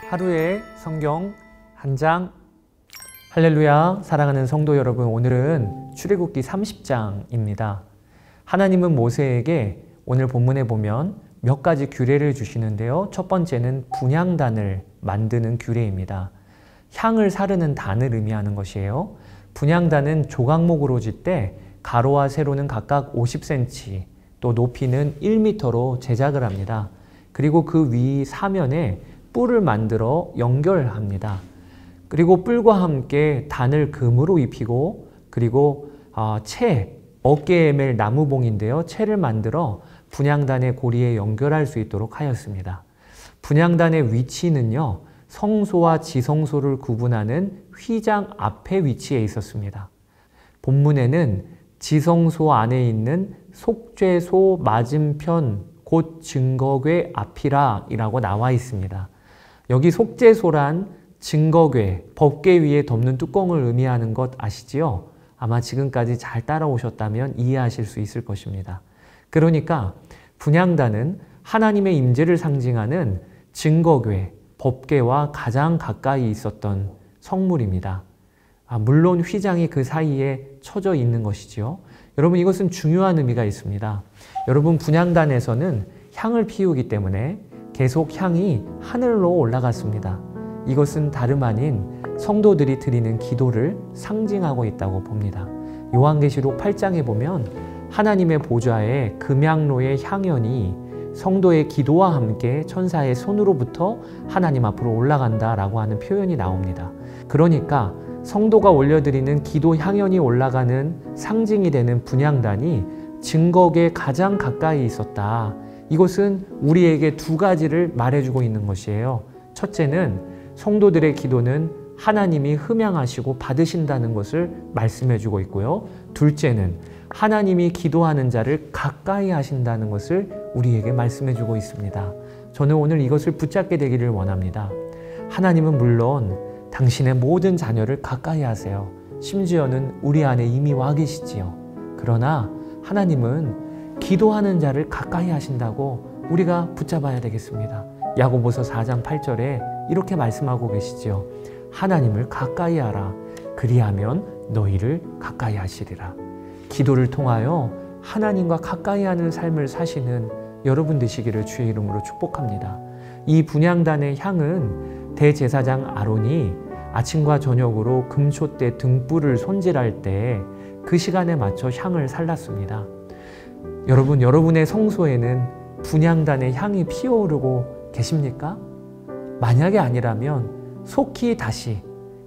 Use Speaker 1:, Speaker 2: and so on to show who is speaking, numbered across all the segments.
Speaker 1: 하루의 성경 한 장. 할렐루야, 사랑하는 성도 여러분, 오늘은 출애굽기 30장입니다. 하나님은 모세에게 오늘 본문에 보면 몇 가지 규례를 주시는데요. 첫 번째는 분향단을 만드는 규례입니다. 향을 사르는 단을 의미하는 것이에요. 분향단은 조각목으로 짓 때 가로와 세로는 각각 50cm, 또 높이는 1m로 제작을 합니다. 그리고 그 위 사면에 뿔을 만들어 연결합니다. 그리고 뿔과 함께 단을 금으로 입히고, 그리고 어깨에 맬 나무봉인데요. 채를 만들어 분향단의 고리에 연결할 수 있도록 하였습니다. 분향단의 위치는요, 성소와 지성소를 구분하는 휘장 앞에 위치해 있었습니다. 본문에는 지성소 안에 있는 속죄소 맞은편 곧 증거궤 앞이라 이라고 나와 있습니다. 여기 속죄소란 증거궤, 법궤 위에 덮는 뚜껑을 의미하는 것 아시지요? 아마 지금까지 잘 따라오셨다면 이해하실 수 있을 것입니다. 그러니까 분향단은 하나님의 임재를 상징하는 증거궤, 법궤와 가장 가까이 있었던 성물입니다. 물론 휘장이 그 사이에 쳐져 있는 것이지요. 여러분, 이것은 중요한 의미가 있습니다. 여러분, 분향단에서는 향을 피우기 때문에 계속 향이 하늘로 올라갔습니다. 이것은 다름 아닌 성도들이 드리는 기도를 상징하고 있다고 봅니다. 요한계시록 8장에 보면 하나님의 보좌에 금향로의 향연이 성도의 기도와 함께 천사의 손으로부터 하나님 앞으로 올라간다라고 하는 표현이 나옵니다. 그러니까 성도가 올려드리는 기도 향연이 올라가는 상징이 되는 분향단이 증거궤에 가장 가까이 있었다. 이것은 우리에게 두 가지를 말해주고 있는 것이에요. 첫째는 성도들의 기도는 하나님이 흠양하시고 받으신다는 것을 말씀해주고 있고요. 둘째는 하나님이 기도하는 자를 가까이 하신다는 것을 우리에게 말씀해주고 있습니다. 저는 오늘 이것을 붙잡게 되기를 원합니다. 하나님은 물론 당신의 모든 자녀를 가까이 하세요. 심지어는 우리 안에 이미 와 계시지요. 그러나 하나님은 기도하는 자를 가까이 하신다고 우리가 붙잡아야 되겠습니다. 야고보서 4장 8절에 이렇게 말씀하고 계시죠. 하나님을 가까이 하라. 그리하면 너희를 가까이 하시리라. 기도를 통하여 하나님과 가까이 하는 삶을 사시는 여러분 되시기를 주의 이름으로 축복합니다. 이 분향단의 향은 대제사장 아론이 아침과 저녁으로 금촛대 등불을 손질할 때 그 시간에 맞춰 향을 살랐습니다. 여러분, 여러분의 성소에는 분향단의 향이 피어오르고 계십니까? 만약에 아니라면 속히 다시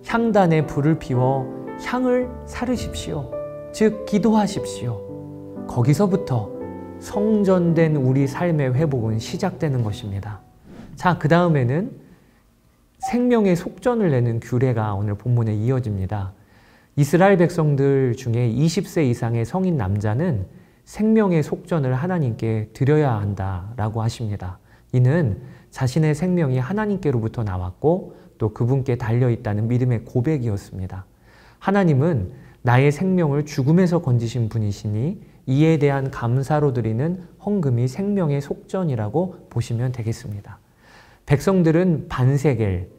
Speaker 1: 향단에 불을 피워 향을 사르십시오. 즉 기도하십시오. 거기서부터 성전된 우리 삶의 회복은 시작되는 것입니다. 자, 그 다음에는 생명의 속전을 내는 규례가 오늘 본문에 이어집니다. 이스라엘 백성들 중에 20세 이상의 성인 남자는 생명의 속전을 하나님께 드려야 한다라고 하십니다. 이는 자신의 생명이 하나님께로부터 나왔고 또 그분께 달려있다는 믿음의 고백이었습니다. 하나님은 나의 생명을 죽음에서 건지신 분이시니 이에 대한 감사로 드리는 헌금이 생명의 속전이라고 보시면 되겠습니다. 백성들은 반세겔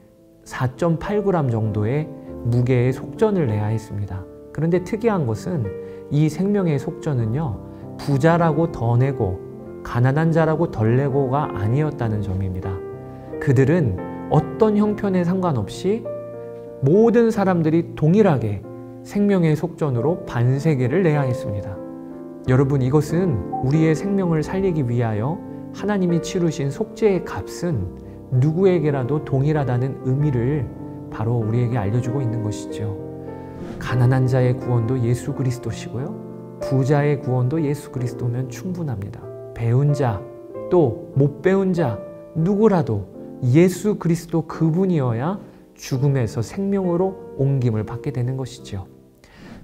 Speaker 1: 4.8g 정도의 무게의 속전을 내야 했습니다. 그런데 특이한 것은 이 생명의 속전은요, 부자라고 더 내고 가난한 자라고 덜 내고가 아니었다는 점입니다. 그들은 어떤 형편에 상관없이 모든 사람들이 동일하게 생명의 속전으로 반세겔을 내야 했습니다. 여러분, 이것은 우리의 생명을 살리기 위하여 하나님이 치르신 속죄의 값은 누구에게라도 동일하다는 의미를 바로 우리에게 알려주고 있는 것이죠. 가난한 자의 구원도 예수 그리스도시고요. 부자의 구원도 예수 그리스도면 충분합니다. 배운 자, 또 못 배운 자, 누구라도 예수 그리스도 그분이어야 죽음에서 생명으로 옮김을 받게 되는 것이죠.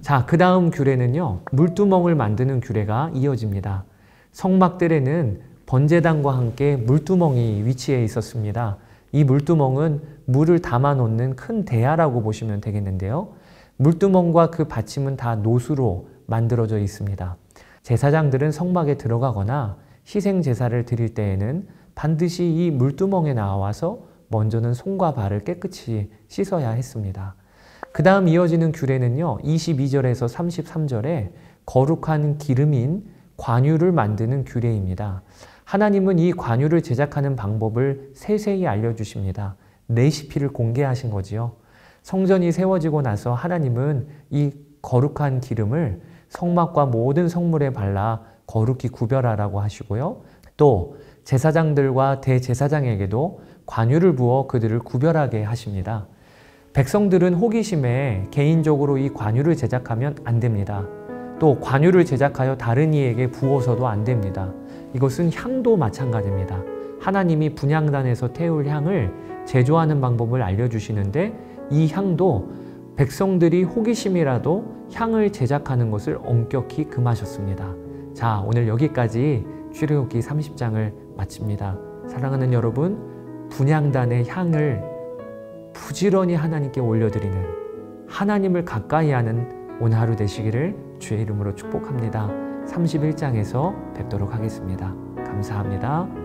Speaker 1: 자, 그 다음 규례는요, 물두멍을 만드는 규례가 이어집니다. 성막들에는 번제단과 함께 물두멍이 위치해 있었습니다. 이 물두멍은 물을 담아 놓는 큰 대야라고 보시면 되겠는데요. 물두멍과 그 받침은 다 노수로 만들어져 있습니다. 제사장들은 성막에 들어가거나 희생 제사를 드릴 때에는 반드시 이 물두멍에 나와서 먼저는 손과 발을 깨끗이 씻어야 했습니다. 그 다음 이어지는 규례는요, 22절에서 33절에 거룩한 기름인 관유를 만드는 규례입니다. 하나님은 이 관유를 제작하는 방법을 세세히 알려주십니다. 레시피를 공개하신 거지요. 성전이 세워지고 나서 하나님은 이 거룩한 기름을 성막과 모든 성물에 발라 거룩히 구별하라고 하시고요. 또 제사장들과 대제사장에게도 관유를 부어 그들을 구별하게 하십니다. 백성들은 호기심에 개인적으로 이 관유를 제작하면 안 됩니다. 또 관유를 제작하여 다른 이에게 부어서도 안 됩니다. 이것은 향도 마찬가지입니다. 하나님이 분향단에서 태울 향을 제조하는 방법을 알려주시는데 이 향도 백성들이 호기심이라도 향을 제작하는 것을 엄격히 금하셨습니다. 자, 오늘 여기까지 출애굽기 30장을 마칩니다. 사랑하는 여러분, 분향단의 향을 부지런히 하나님께 올려드리는, 하나님을 가까이 하는 오늘 하루 되시기를 주의 이름으로 축복합니다. 31장에서 뵙도록 하겠습니다. 감사합니다.